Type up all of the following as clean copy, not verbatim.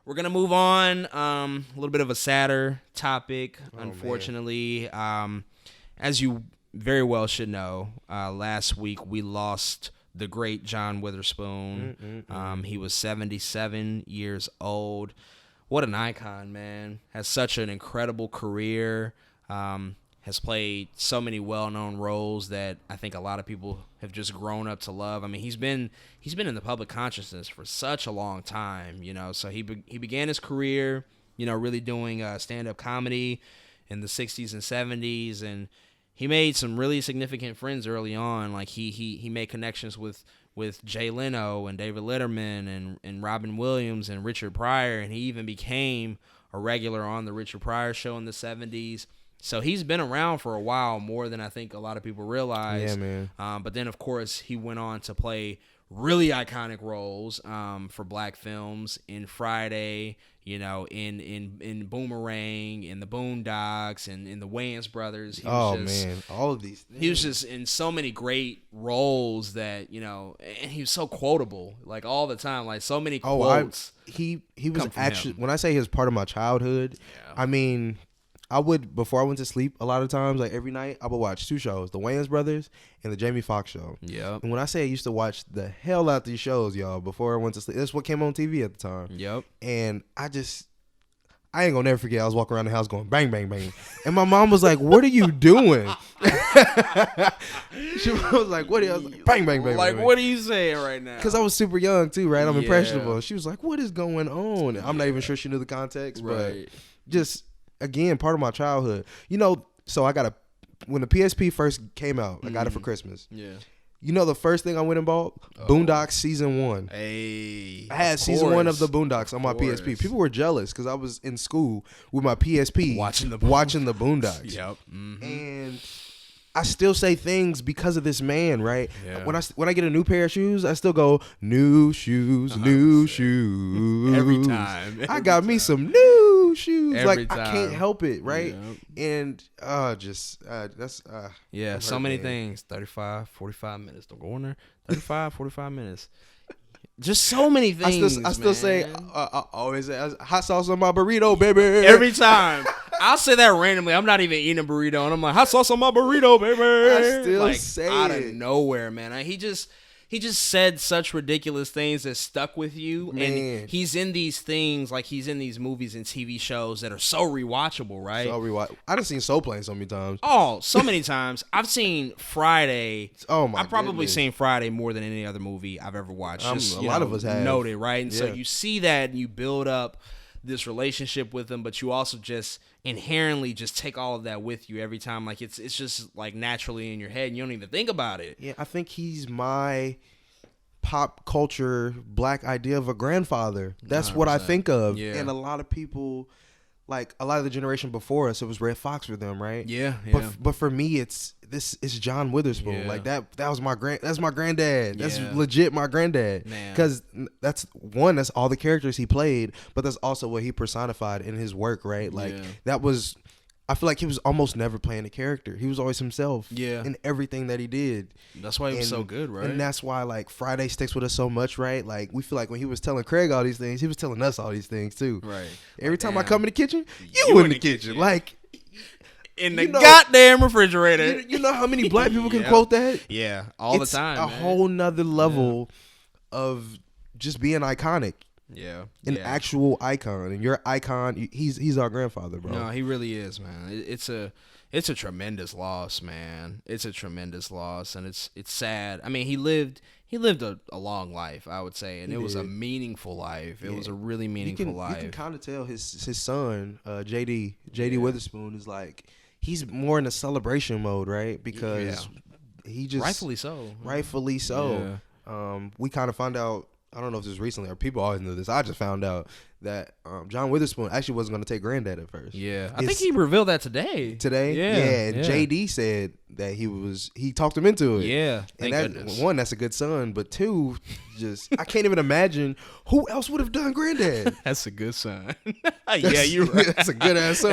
We're going to move on. A little bit of a sadder topic, unfortunately. As you very well should know, last week we lost the great John Witherspoon. He was 77 years old. What an icon, man. Has such an incredible career. Has played so many well-known roles that I think a lot of people have just grown up to love. I mean, he's been in the public consciousness for such a long time, you know. So he began his career, you know, really doing stand-up comedy in the 60s and 70s, and he made some really significant friends early on. Like he made connections with Jay Leno and David Letterman and Robin Williams and Richard Pryor, and he even became a regular on the Richard Pryor show in the 70s. So he's been around for a while, more than I think a lot of people realize. Yeah, man. But then, of course, he went on to play really iconic roles for black films in Friday, you know, in Boomerang, in the Boondocks, and in the Wayans Brothers. All of these things. He was just in so many great roles that, you know, and he was so quotable, like all the time, like so many quotes. He was actually, when I say he was part of my childhood, I mean, I would, before I went to sleep, a lot of times, like every night, I would watch two shows, the Wayans Brothers and the Jamie Foxx Show. Yep. And when I say I used to watch the hell out these shows, y'all, before I went to sleep, that's what came on TV at the time. Yep. And I ain't gonna never forget, I was walking around the house going bang, bang, bang. And my mom was like, "What are you doing?" She was like, "What are you?" I was like, bang, bang, bang. Like, bang. what are you saying right now? Because I was super young too, right? I'm impressionable. She was like, "What is going on?" I'm not even sure she knew the context, but just, again, part of my childhood. You know, so when the PSP first came out, I got it for Christmas. Yeah. You know the first thing I went and bought? Boondocks Season 1. Hey. I had Season 1 of the Boondocks on my PSP. People were jealous because I was in school with my PSP watching the Boondocks. Yep. And I still say things because of this man, right? Yeah. When I get a new pair of shoes, I still go, new shoes, new shoes. Every time. I got me some new shoes. Every like, time. I can't help it, right? Yep. And so many things. 35, 45 minutes. Don't go in there. 35, 45 minutes. Just so many things. I still say, I always say, hot sauce on my burrito, baby. Every time. I'll say that randomly. I'm not even eating a burrito, and I'm like, hot sauce on my burrito, baby. I still say out it. of nowhere, man. He just said such ridiculous things that stuck with you, man. And he's in these things, like he's in these movies and TV shows that are so rewatchable, right? I done seen Soul Plane so many times. Oh, so many times. I've seen Friday. Oh my! I've probably seen Friday more than any other movie I've ever watched. A lot of us have noted, right? And so you see that, and you build up this relationship with them, but you also just inherently just take all of that with you every time. Like it's just like naturally in your head, and you don't even think about it. Yeah, I think he's my pop culture black idea of a grandfather. That's 100%. What I think of. Yeah. And a lot of people, like a lot of the generation before us, it was Red Fox for them, right? Yeah. But for me, it's John Witherspoon. Yeah. Like that's my granddad. That's legit my granddad. Because that's all the characters he played, but that's also what he personified in his work, right? Like that was, I feel like he was almost never playing a character. He was always himself. Yeah. In everything that he did. That's why he was so good, right? And that's why like Friday sticks with us so much, right? Like we feel like when he was telling Craig all these things, he was telling us all these things too. Right. Every time I come in the kitchen, you in the kitchen. Like in the goddamn refrigerator. You know how many black people can quote that? Yeah. All the time. It's a whole nother level of just being iconic. Yeah. An actual icon. And your icon, he's our grandfather, bro. No, he really is, man. It's a tremendous loss, man. It's a tremendous loss, and it's sad. I mean, he lived a long life, I would say, and it was a meaningful life. It was a really meaningful life. You can kind of tell his son, JD Witherspoon, is like, he's more in a celebration mode, right? Because he just rightfully so. We kind of found out, I don't know if this was recently or people always knew this, I just found out that John Witherspoon actually wasn't going to take Granddad at first. Yeah. I think he revealed that today. Yeah. And JD said that he talked him into it. Yeah. And that, one, that's a good son, but two, just I can't even imagine who else would have done Granddad. That's a good son. Yeah, you're right. That's a good ass son.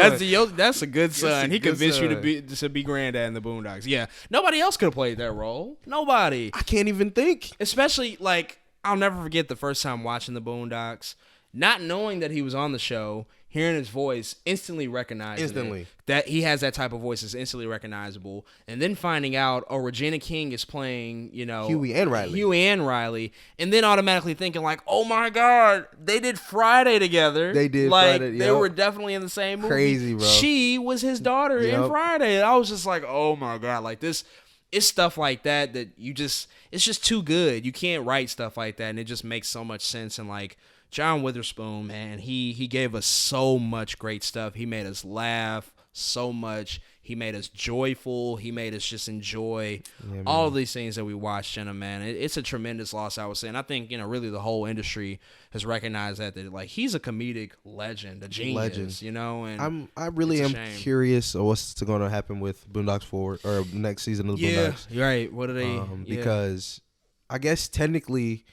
That's a good son. He convinced you to be Granddad in the Boondocks. Yeah. Nobody else could have played that role. Nobody. I can't even think. Especially like, I'll never forget the first time watching the Boondocks, not knowing that he was on the show, hearing his voice, instantly recognizing that he has that type of voice is instantly recognizable, and then finding out, oh, Regina King is playing, Huey and Riley, and then automatically thinking like, oh my God, they did Friday together. They did like, Friday. They were definitely in the same movie. Crazy, bro. She was his daughter in Friday, and I was just like, oh my God, like this. It's stuff like that it's just too good. You can't write stuff like that, and it just makes so much sense. And like John Witherspoon, man, he gave us so much great stuff. He made us laugh so much. He made us joyful. He made us just enjoy all of these things that we watched in him, man. It's a tremendous loss, I would say. And I think, really the whole industry has recognized that like he's a comedic legend, a genius, and I really am curious of what's going to happen with Boondocks 4 or next season of the Boondocks. Yeah, right. What are they? Because I guess technically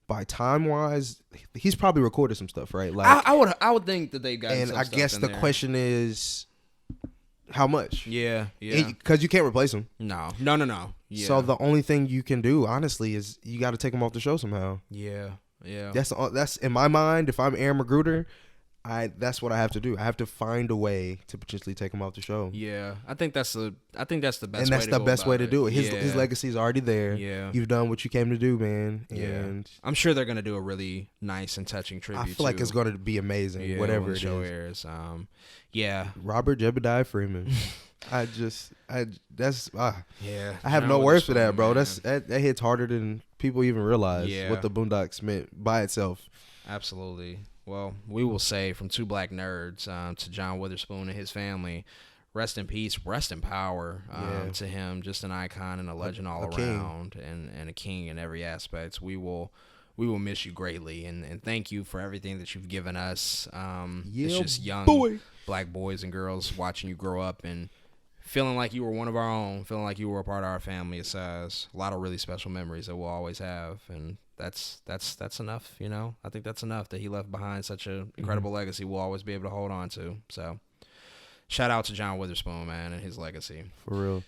by time wise, he's probably recorded some stuff, right? Like I would think that they've got. And some I stuff guess in the there. question is, how much? Yeah. Because you can't replace him. No. Yeah. So the only thing you can do, honestly, is you got to take him off the show somehow. Yeah. That's in my mind. If I'm Aaron Magruder, that's what I have to do. I have to find a way to potentially take him off the show. Yeah, I think that's the best. And that's the best way to do it. His legacy is already there. Yeah, you've done what you came to do, man. And I'm sure they're gonna do a really nice and touching tribute. I feel like it's gonna be amazing. Whatever the show airs. Robert Jebediah Freeman. I have no words for that, bro. That hits harder than people even realize. What the Boondocks meant by itself. Absolutely. Well, we will say from two black nerds to John Witherspoon and his family, rest in peace, rest in power to him. Just an icon and a legend all around, and a king in every aspect. We will miss you greatly, and thank you for everything that you've given us. It's just young black boys and girls watching you grow up and feeling like you were one of our own, feeling like you were a part of our family. It's a lot of really special memories that we'll always have, and that's enough, I think that's enough that he left behind such an incredible legacy we'll always be able to hold on to. So shout out to John Witherspoon, man, and his legacy. For real.